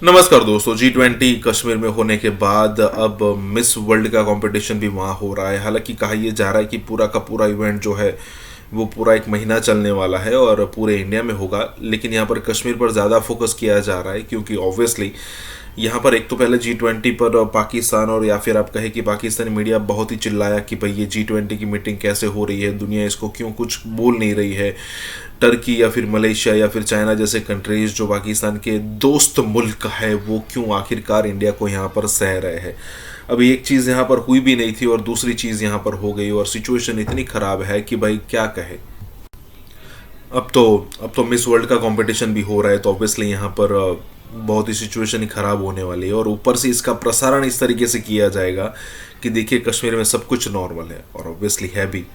नमस्कार दोस्तों। G20 कश्मीर में होने के बाद अब मिस वर्ल्ड का कंपटीशन भी वहाँ हो रहा है। हालांकि कहा यह जा रहा है कि पूरा का पूरा इवेंट जो है वो पूरा एक महीना चलने वाला है और पूरे इंडिया में होगा, लेकिन यहाँ पर कश्मीर पर ज़्यादा फोकस किया जा रहा है क्योंकि ऑब्वियसली यहाँ पर एक तो पहले G20 पर पाकिस्तान और या फिर आप कहें कि पाकिस्तानी मीडिया बहुत ही चिल्लाया कि भाई ये G20 की मीटिंग कैसे हो रही है, दुनिया इसको क्यों कुछ बोल नहीं रही है। टर्की या फिर मलेशिया या फिर चाइना जैसे कंट्रीज जो पाकिस्तान के दोस्त मुल्क है वो क्यों आखिरकार इंडिया को यहाँ पर सह रहे हैं। अभी एक चीज़ यहाँ पर हुई भी नहीं थी और दूसरी चीज़ यहाँ पर हो गई और सिचुएशन इतनी ख़राब है कि भाई क्या कहे। अब तो मिस वर्ल्ड का कंपटीशन भी हो रहा है, तो ऑब्वियसली यहाँ पर बहुत ही सिचुएशन ही ख़राब होने वाली है और ऊपर से इसका प्रसारण इस तरीके से किया जाएगा कि देखिए कश्मीर में सब कुछ नॉर्मल है, और ऑब्वियसली है भी।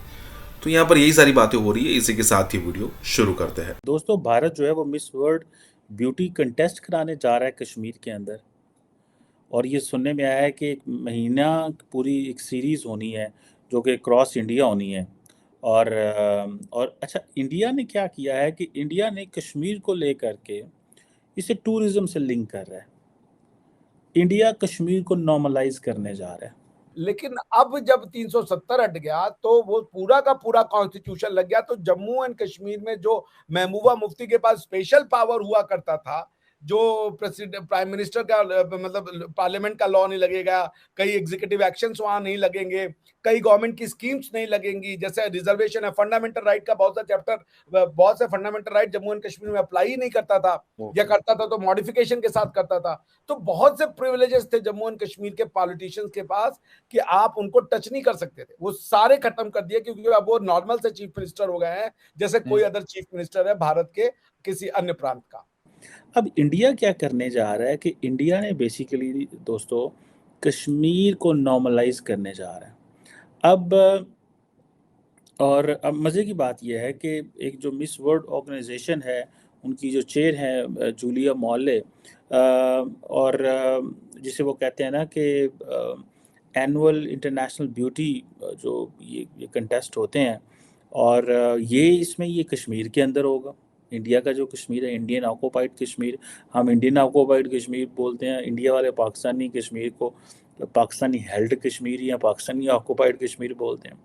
तो यहाँ पर यही सारी बातें हो रही है। इसी के साथ ही वीडियो शुरू करते हैं। दोस्तों, भारत जो है वो मिस वर्ल्ड ब्यूटी कंटेस्ट कराने जा रहा है कश्मीर के अंदर। और ये सुनने में आया है कि एक महीना पूरी एक सीरीज़ होनी है जो कि क्रॉस इंडिया होनी है। और अच्छा, इंडिया ने क्या किया है कि इंडिया ने कश्मीर को लेकर के इसे टूरिज्म से लिंक कर रहा है। इंडिया कश्मीर को नॉर्मलाइज करने जा रहा है। लेकिन अब जब 370 हट गया तो वो पूरा का पूरा कॉन्स्टिट्यूशन लग गया। तो जम्मू एंड कश्मीर में जो महबूबा मुफ्ती के पास स्पेशल पावर हुआ करता था, जो प्रेसिडेंट प्राइम मिनिस्टर का मतलब पार्लियामेंट का लॉ नहीं लगेगा, कई एग्जीक्यूटिव एक्शंस वहां नहीं लगेंगे, कई गवर्नमेंट की स्कीम्स नहीं लगेंगी, जैसे रिजर्वेशन है, फंडामेंटल राइट का बहुत सा चैप्टर, बहुत से fundamental right Jammu and Kashmir में अप्लाई ही नहीं करता था, या करता था तो मॉडिफिकेशन के साथ करता था। तो बहुत से प्रिविलेजेस थे जम्मू एंड कश्मीर के पॉलिटिशियंस के पास कि आप उनको टच नहीं कर सकते थे, वो सारे खत्म कर दिए, क्योंकि अब वो नॉर्मल से चीफ मिनिस्टर हो गए हैं जैसे कोई अदर चीफ मिनिस्टर है भारत के किसी अन्य प्रांत का। अब इंडिया क्या करने जा रहा है कि इंडिया ने बेसिकली दोस्तों कश्मीर को नॉर्मलाइज करने जा रहा है अब। और अब मज़े की बात यह है कि एक जो मिस वर्ल्ड ऑर्गेनाइजेशन है, उनकी जो चेयर है जूलिया मॉले, और जिसे वो कहते हैं ना कि एनुअल इंटरनेशनल ब्यूटी जो ये कंटेस्ट होते हैं, और ये कश्मीर के अंदर होगा। इंडिया का जो कश्मीर है, इंडियन ऑक्यूपाइड कश्मीर, हम इंडियन ऑक्यूपाइड कश्मीर बोलते हैं, इंडिया वाले पाकिस्तानी कश्मीर को पाकिस्तानी हेल्ड कश्मीर या पाकिस्तानी ऑक्यूपाइड कश्मीर बोलते हैं।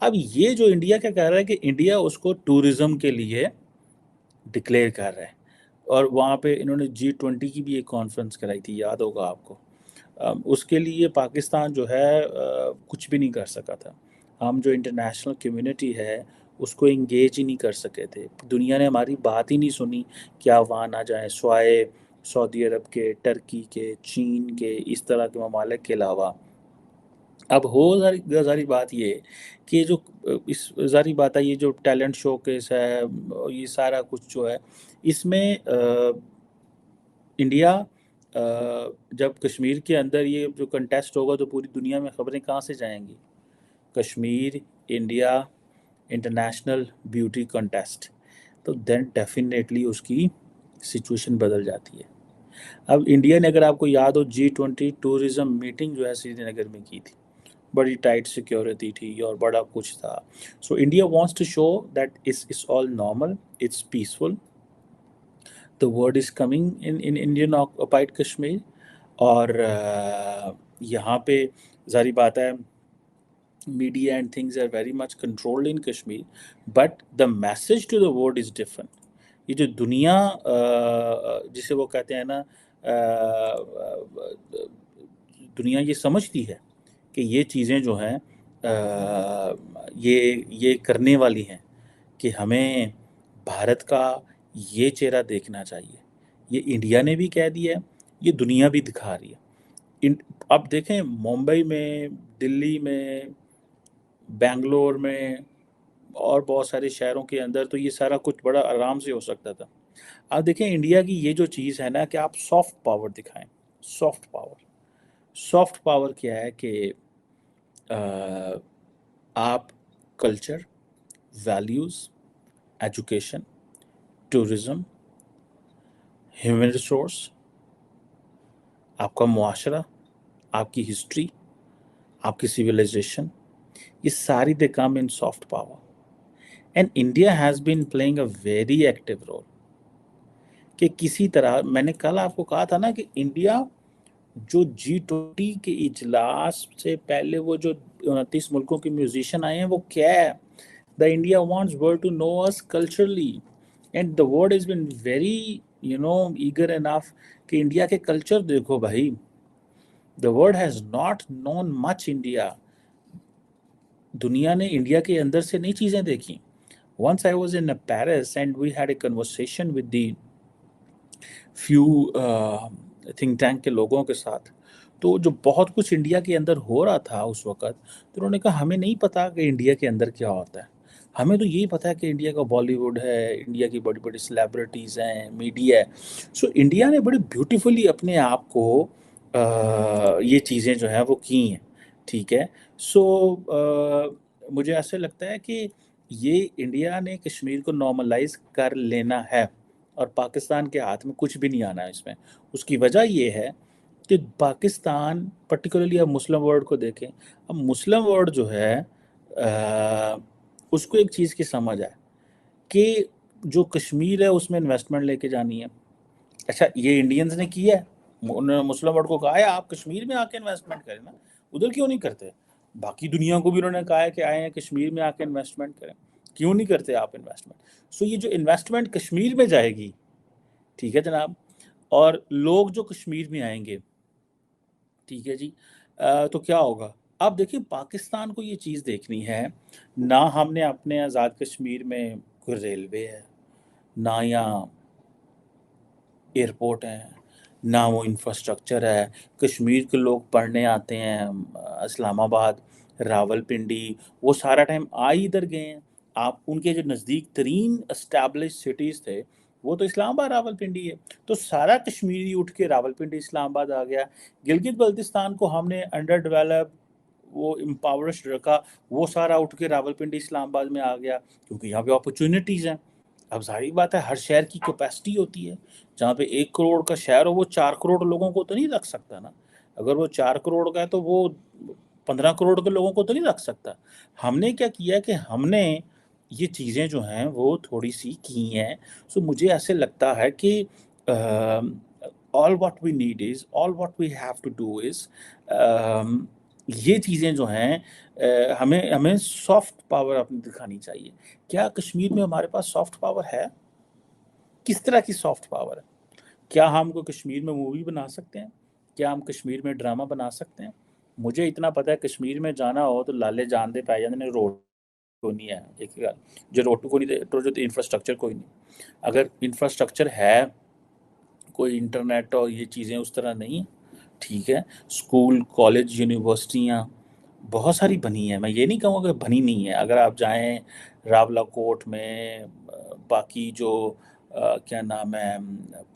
अब ये जो इंडिया क्या कह रहा है कि इंडिया उसको टूरिज्म के लिए डिक्लेयर कर रहा है। और वहाँ पे इन्होंने G20 की भी एक कॉन्फ्रेंस कराई थी, याद होगा आपको। उसके लिए पाकिस्तान जो है कुछ भी नहीं कर सका था। हम जो इंटरनेशनल कम्युनिटी है उसको इंगेज ही नहीं कर सके थे। दुनिया ने हमारी बात ही नहीं सुनी कि आप वहाँ ना जाएं, स्वाए सऊदी अरब के, टर्की के, चीन के, इस तरह के ममालिक के अलावा। अब हो ज़ारी बात ये कि जो इस ज़ारी बात है, ये जो टैलेंट शोकेस है, ये सारा कुछ जो है इसमें इंडिया जब कश्मीर के अंदर ये जो कंटेस्ट होगा तो पूरी दुनिया में ख़बरें कहाँ से जाएंगी? Kashmir India international beauty contest, तो देन डेफिनेटली उसकी सिचुएशन बदल जाती है। अब इंडिया ने, अगर आपको याद हो, G20 टूरिज़्म मीटिंग जो है श्रीनगर में की थी, बड़ी टाइट सिक्योरिटी थी और बड़ा कुछ था। So India wants to show that it's all normal, it's peaceful, the word is coming in Indian occupied Kashmir. और यहाँ पे जारी बात है, media and things are very much controlled in Kashmir, but the message to the world is different. ये जो दुनिया जिसे वो कहते हैं ना, दुनिया ये समझती है कि ये चीज़ें जो हैं ये करने वाली हैं, कि हमें भारत का ये चेहरा देखना चाहिए। ये इंडिया ने भी कह दिया है, ये दुनिया भी दिखा रही है। अब देखें, मुंबई में, दिल्ली में, बेंगलोर में और बहुत सारे शहरों के अंदर तो ये सारा कुछ बड़ा आराम से हो सकता था। आप देखें, इंडिया की ये जो चीज़ है ना कि आप सॉफ्ट पावर दिखाएं। सॉफ्ट पावर क्या है कि आप culture, values, education, tourism, human resource, आपका मुआशरा, आपकी हिस्ट्री, आपकी सिविलाइजेशन, ये सारी they come in soft power. And India has been playing a very active role. कि किसी तरह, मैंने कल आपको कहा था ना कि इंडिया जो G20 के इजलास से पहले वो जो 29 मुल्कों के म्यूजिशियन आए हैं, वो क्या है, the India wants world to know us culturally, and the world is been very eager enough कि इंडिया के कल्चर देखो भाई. The world has not known much India. दुनिया ने इंडिया के अंदर से नई चीजें देखी. Once I was in Paris and we had a conversation with the few think tank के लोगों के साथ, तो जो बहुत कुछ इंडिया के अंदर हो रहा था उस वक्त, तो उन्होंने कहा हमें नहीं पता कि इंडिया के अंदर क्या होता है, हमें तो यही पता है कि इंडिया का बॉलीवुड है, इंडिया की बड़ी बड़ी सेलिब्रिटीज़ हैं, मीडिया है. सो इंडिया ने बड़ी ब्यूटीफुली अपने आप को ये चीज़ें जो हैं वो की हैं. ठीक है. सो मुझे ऐसे लगता है कि ये इंडिया ने कश्मीर को नॉर्मलाइज कर लेना है और पाकिस्तान के हाथ में कुछ भी नहीं आना है इसमें. उसकी वजह ये है कि पाकिस्तान, पर्टिकुलरली अब मुस्लिम वर्ल्ड को देखें, अब मुस्लिम वर्ल्ड जो है उसको एक चीज़ की समझ है कि जो कश्मीर है उसमें इन्वेस्टमेंट लेके जानी है. अच्छा, ये इंडियंस ने किया है, उन्होंने मुस्लिम वर्ल्ड को कहा है आप कश्मीर में आके इन्वेस्टमेंट करें ना, उधर क्यों नहीं करते. बाकी दुनिया को भी उन्होंने कहा है कि आए हैं कश्मीर में आके इन्वेस्टमेंट करें, क्यों नहीं करते आप इन्वेस्टमेंट. सो ये जो इन्वेस्टमेंट कश्मीर में जाएगी, ठीक है जनाब, और लोग जो कश्मीर में आएंगे, ठीक है जी, तो क्या होगा. अब देखिए पाकिस्तान को ये चीज़ देखनी है ना, हमने अपने आज़ाद कश्मीर में कोई रेलवे है, ना यहाँ एयरपोर्ट है, ना वो इंफ्रास्ट्रक्चर है. कश्मीर के लोग पढ़ने आते हैं इस्लामाबाद, रावलपिंडी, वो सारा टाइम आ ही इधर गए हैं. आप उनके जो नज़दीक तरीन एस्टैब्लिश सिटीज़ थे वो तो इस्लामाबाद रावलपिंडी है, तो सारा कश्मीरी उठ के रावलपिंडी इस्लामाबाद आ गया. गिलगित बल्तिस्तान को हमने अंडर डेवलप, वो एम्पावर्ड रखा, वो सारा उठ के रावलपिंडी इस्लामाबाद में आ गया, क्योंकि यहाँ पे अपॉर्चुनिटीज़ हैं. अब जाहिर बात है हर शहर की कैपेसिटी होती है, जहाँ पे 1 करोड़ का शहर हो वो 4 करोड़ लोगों को तो नहीं रख सकता ना. अगर वो 4 करोड़ का है तो वो 15 करोड़ के लोगों को तो नहीं रख सकता. हमने क्या किया कि हमने ये चीज़ें जो हैं वो थोड़ी सी की हैं. सो मुझे ऐसे लगता है कि all what we need is, all what we have to do is, ये चीज़ें जो हैं हमें हमें सॉफ्ट पावर अपनी दिखानी चाहिए. क्या कश्मीर में हमारे पास सॉफ्ट पावर है? किस तरह की सॉफ्ट पावर है? क्या हम कोई कश्मीर में मूवी बना सकते हैं? क्या हम कश्मीर में ड्रामा बना सकते हैं? मुझे इतना पता है कश्मीर में जाना हो तो लाले जान दे पै जाते ने, रोड को नहीं है. एक गल जो रोड को नहीं तो जो इंफ्रास्ट्रक्चर कोई नहीं. अगर इंफ्रास्ट्रक्चर है, कोई इंटरनेट और ये चीज़ें उस तरह नहीं, ठीक है, स्कूल कॉलेज यूनिवर्सिटियाँ बहुत सारी बनी हैं, मैं ये नहीं कहूँगा कि बनी नहीं है. अगर आप जाएं रावलाकोट में, बाकी जो क्या नाम है,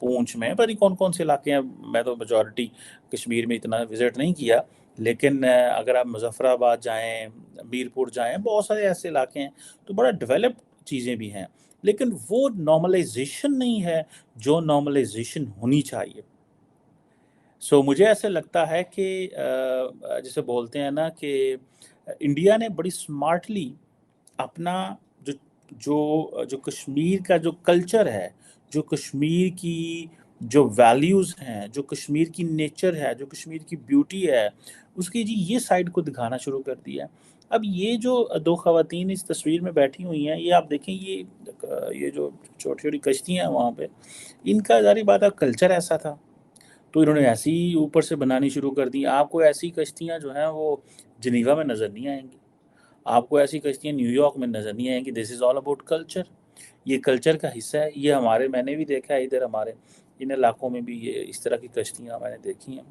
पूंछ में, पता नहीं कौन कौन से इलाके हैं, मैं तो मेजॉरिटी कश्मीर में इतना विज़िट नहीं किया, लेकिन अगर आप मुजफ्फराबाद जाएं, मीरपुर जाएं, बहुत सारे ऐसे इलाके हैं तो बड़ा डेवलप्ड चीज़ें भी हैं, लेकिन वो नॉर्मलाइजेशन नहीं है जो नॉर्मलाइजेशन होनी चाहिए. सो मुझे ऐसे लगता है कि जैसे बोलते हैं ना कि इंडिया ने बड़ी स्मार्टली अपना जो जो जो कश्मीर का जो कल्चर है, जो कश्मीर की जो वैल्यूज़ हैं, जो कश्मीर की नेचर है, जो कश्मीर की ब्यूटी है, उसकी जी ये साइड को दिखाना शुरू कर दिया. अब ये जो 2 ख़वातीन इस तस्वीर में बैठी हुई हैं, ये आप देखें, ये जो छोटी-छोटी कश्तियाँ हैं वहाँ पे, इनका ज़ाहिर बात है कल्चर ऐसा था, तो इन्होंने ऐसी ही ऊपर से बनानी शुरू कर दी. आपको ऐसी कश्तियाँ जो हैं वो जिनीवा में नज़र नहीं आएंगी, आपको ऐसी कश्तियाँ न्यूयॉर्क में नज़र नहीं आएंगी. This is all about culture. ये कल्चर का हिस्सा है. ये हमारे, मैंने भी देखा है इधर हमारे इन इलाकों में भी ये इस तरह की कश्तियाँ मैंने देखी हैं.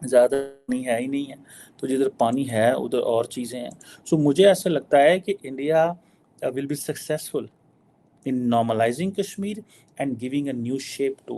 ज़्यादा नहीं है ही नहीं है, तो जिधर पानी है उधर और चीज़ें हैं. सो मुझे ऐसा लगता है कि India will be successful in normalizing Kashmir and giving a new shape to